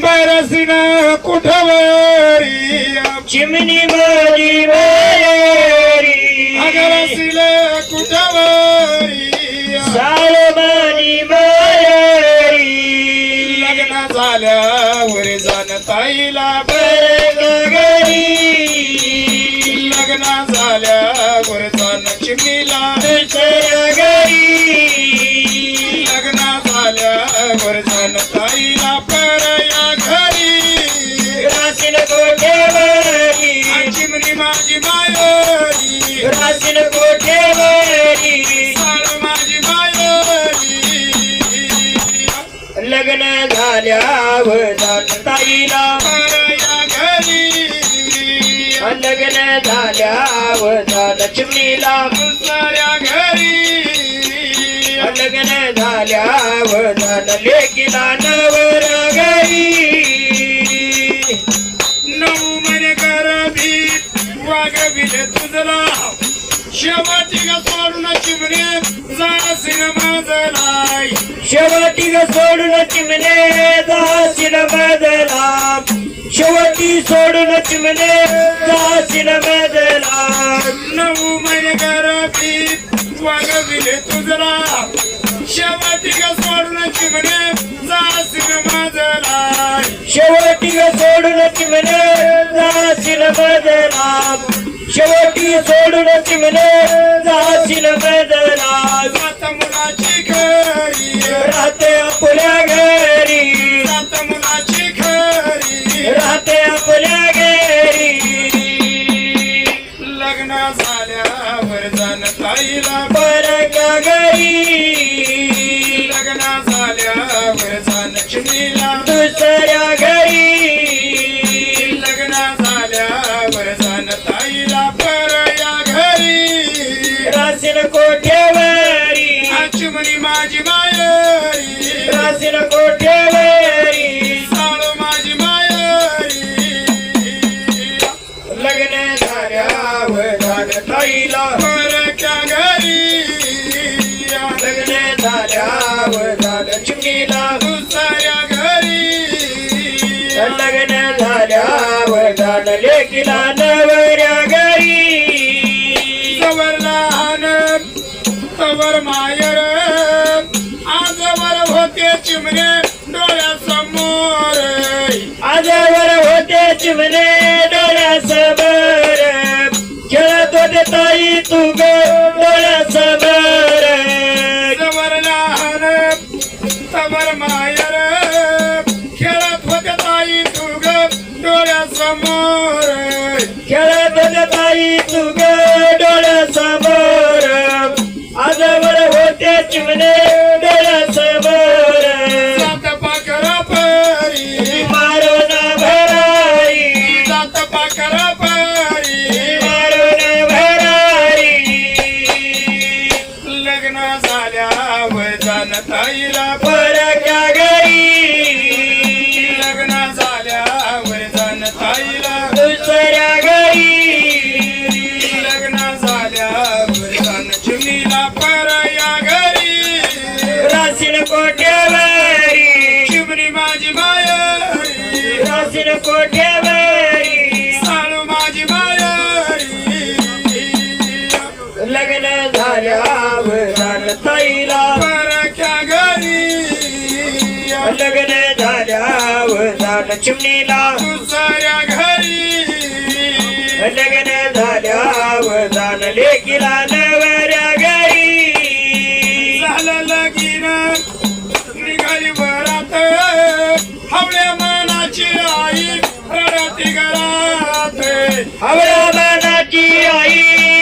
बरसीन कुठवरी चिमणी माझी माहेरी अगरसील कुठवरी साळ माझी माहेरी लग्न झाल्यावर जाण ताईला घरी लग्न झाल्यावर जाण चिमणीला दुसऱ्या घरी लग्न झाल्यावर जाण ताईला परया घरी राशीन कोठेवरी चिमणी माझी मायरी राशीन कोठेवरी साळ माझी मायरी लग्न झाल्यावर जाण ताईला परया घरी लग्न झाल्यावर जाण चिमणीला दुसऱ्या घरी लग्न झाल्यावर जाण लेकीला नवरा घरी नऊ महिने गरबी वागविले तुझला शेवटी ग सोडून चिमणे जासीन माझलाई शेवटी ग सोडून चिमणे जाशील बदला शेवटी सोडून चिमणे जाशील बदला नऊ महिने गरबी वागविले तुझला शेवटी ग सोडून चिमणे जासीन माझलाई शेवटी ग सोडून चिमणे जाशील बदला शेवटी सोडून चिमणे जाशील बदला सात मुलाची घरी राहते आपल्या घरी सात मुलाची घरी राहते आपल्या घरी लग्न झाल्यावर जाण ताईला परक्या घरी लग्न झाल्यावर जाण चिमणीला दुसऱ्या घरी लग्न झाल्यावर जाण ताईला परया घरी राशीन कोठेवरी चिमणी माझी मायरी राशीन कोठेवरी साळू माझी मायरी लग्न झाल्यावर जाण ताईला परक्या घरी लग्न झाल्यावर जाण चिमणीला दुसऱ्या घरी लग्न झाल्यावर जाण लेकीला नवऱ्या घरी जवर लहान तवर मायर आजवर होते चिमणे डोळ्यासमोर आजवर होते चिमणे डोळ्यासमोर खेळत होते ताई तू ग डोळ्यासमोर जवर लहान तवर मायर खेळत होते ताई तुग डोळ्यासमोर खेळत होते ताई तू ग डोळ्यासमोर आजवर होते चिमणे डोळ्यासमोर जात पाकरा परी मारून भरारी जात पाकरा परी मारून भरारी लग्न झाल्यावर जाण ताईला परक्या घरी लग्न झाल्यावर जाण ताईला दुसऱ्या घरी लग्न झाल्यावर जाण चिमणीला परया घरी राशीन कोठेवरी चिमणी माझी मायरी राशीन कोठेवरी साळू माझी मायरी लग्न झाल्यावर जाण ताईला परक्या घरी लग्न झाल्यावर जाण चिमणीला दुसऱ्या घरी लग्न झाल्यावर जाण लेकीला नवऱ्या घरी झालं लगीन निघाली वरात हवळ्या मनाची आई रडती घरात हवळ्या मनाची आई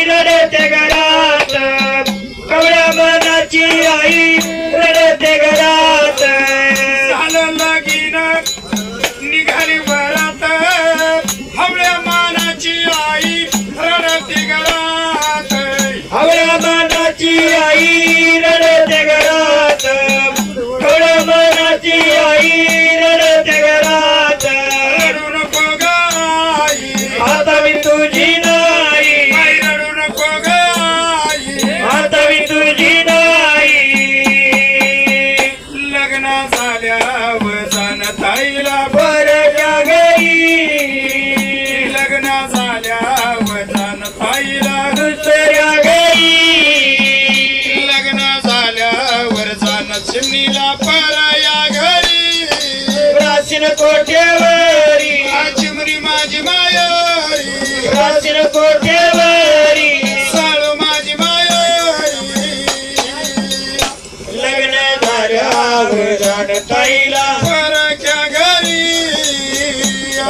रडते घरात कवळ्या मनाची आई रडते घरात झालं लगीन निघाली वरात हवळ्या मनाची आई रडती घरात हवळ्या मनाची आई रडते घरात कवळ्या मनाची आई रडते घरात ताईला वरच्या घरी लग्न झाल्यावर जाण ताईला दुसऱ्या घरी लग्न झाल्यावर जाण चिमणीला परया घरी प्राचीन कोठेवरी चिमणी माझी मायारी प्राचीन कोठेवरी साळू माझी मायारी लग्न झाल्यावर जाण ताईला परक्या घरी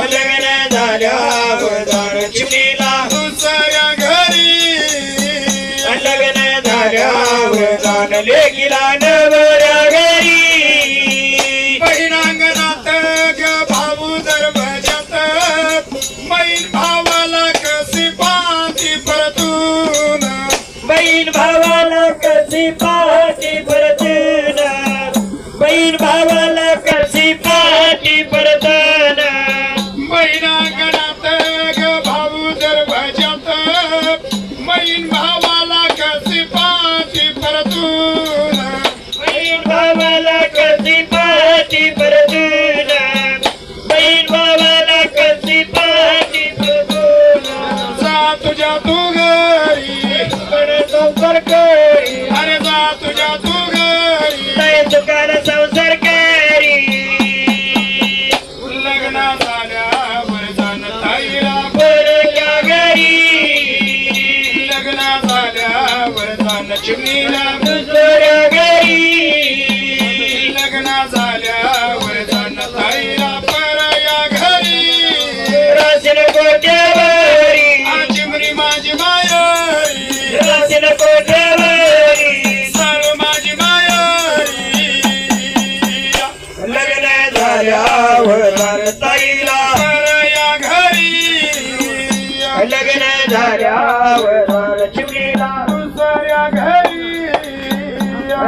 लग्न झाल्यावर जाण चिमणीला दुसऱ्या घरी लग्न झाल्यावर जाण लेकीला नवऱ्या घरी बहिणांगणात ग भाऊ दरवाजात बहीण भावाला कशी पाहती परतून बहीण भावाला कशी पाहती परतून बहीण भावाला कशी पाहती परतून बहिणांगणात ग भाऊ दरवाजात बहीण भावाला कशी पाहती परतून बहीण भावाला कशी पाहती परतून बहीण भावाला कशी पाहती परतून जा तुझ्या तू घरी संसार करी अरे जा तुझ्या तू घरी नाही तुकाला संसार करी लग्न झाल्यावर जाण ताईला वरच्या घरी लग्न झाल्यावर जाण चिमणीला दुसऱ्या घरी लग्न झाल्यावर जाण ताईला परया घरी प्राचीन कोठेवरी चिमणी माझी मायारी प्राचीन कोठेवरी साळू माझी मायारी लग्न झाल्यावर जाण ताईला परया घरी लग्न झाल्यावर जाण चिमणीला दुसऱ्या घरी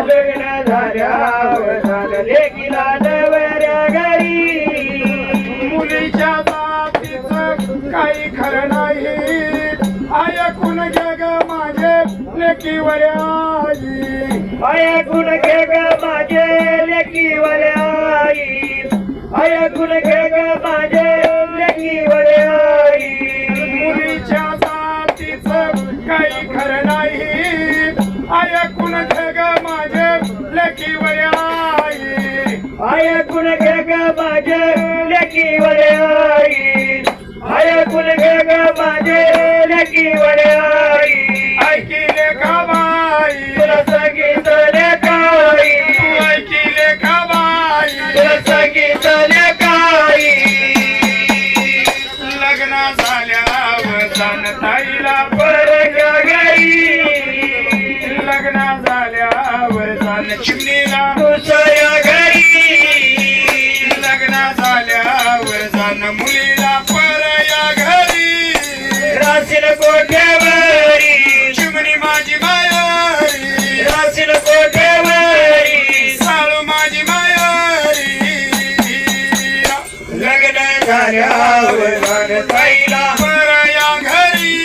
लग्न झाल्यावर जाण लेकीला नवऱ्या घरी मुलीच्या जातीचं काही खरं नाही ऐकून घे ग माझे लेकीवर आई ऐकून घे ग माझे लेकीवर आई ऐकून घे ग माझे लेकीवर आई मुलीच्या जातीचं काही खरं नाही ऐकून घे ग माझे लेकीवर आई ऐकून घे ग माझे लेकीवर आई ऐकून घे ग माझे लेकीवर आई ऐकिले का बाई तुला सांगितले काही तू ऐकिले का बाई तुला सांगितले काही लग्न झाल्यावर जाण ताईला वरच्या घरी लग्न झाल्यावर जाण चिमणीला दुसऱ्या घरी लग्न झाल्यावर जाण मुलीला परया घरी प्राचीन कोठेवरी चिमणी माझी मायारी प्राचीन कोठेवरी साळू माझी मायारी लग्न झाल्यावर जाण ताईला परया घरी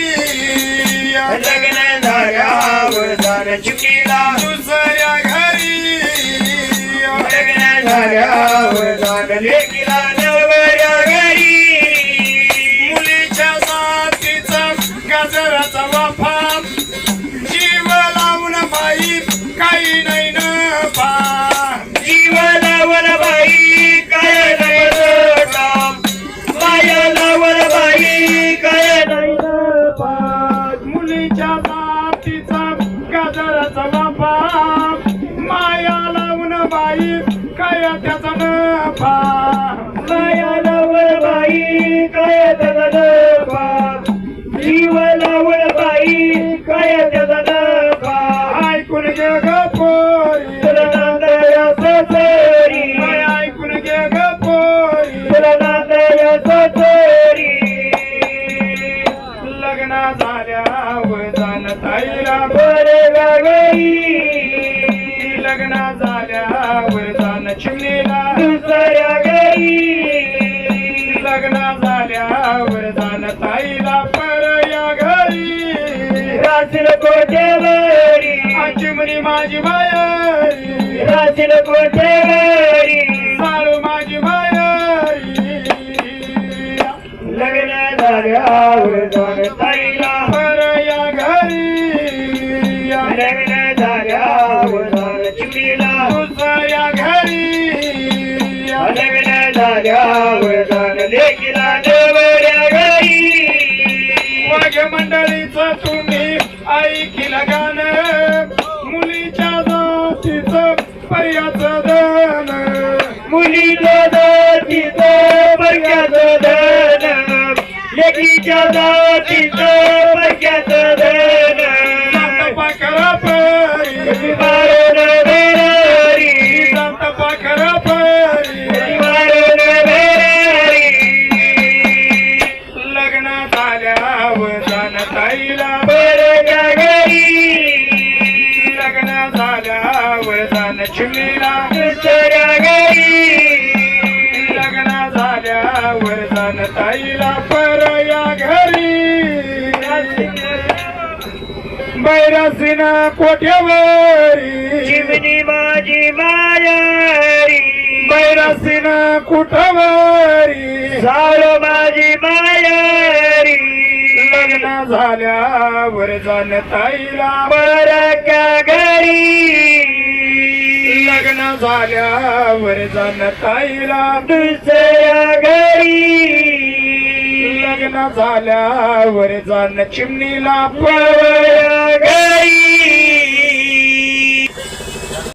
लग्न झाल्यावर जाण चिमणीला दुसऱ्या घरी लग्न झाल्यावर जाण लेकीला नवऱ्या घरी मुलीच्या जातीचा गजराचा वाफा जीव लावून बाई काही नाही न पा जीव लावण बाई काय नाही काम माया लावण बाई काय नाही पाठ मुलीच्या जातीचा गजराचा वाफा माया लावून बाई काय त्याचा न पा माया लावण बाई काय त्याचा पाठ जीव लावण बाई काय त्याचा पाठ ऐकून घे ग पोरी तुला नांदया सोरी ऐकून घे ग पोरी तुला नांदया सोरी लग्न झाल्यावर जाण ताईला वरच्या घरी लग्न झाल्यावर जाण चिमणीला दुसऱ्या घरी लग्न झाल्यावर जाण ताईला परया घरी प्राचीन कोठेवरी चिमणी माझी मायारी प्राचीन कोठेवरी साळू माझी मायारी झाल्यावर जाण लेकीला नवऱ्या घरी वाघ मंडळीचं तुम्ही ऐकिल गाणं मुलीच्या जातीचं पर्याचं धन मुलीच्या जातीचं बरक्याचं धन लेकीच्या जातीचं बरक्याचं धन जात पाखरा परी मारून बेरारी जात पाखरा परी मारून बेरारी लग्न झाल्यावर जानताईला बरक्या घरी लग्न झाल्यावर जाण चिमणीला दुसऱ्या घरी लग्न झाल्यावर जानताईला परया घरी बैरासीन कोठ्यावरी चिमणी माझी मायारी बैरासीन कुठवरी सार माझी मायारी लग्न झाल्यावर जानताईला बरक्या घरी लग्न झाल्यावर जानताईला दुसऱ्या घरी लग्न झाल्यावर जाण चिमणीला परया घरी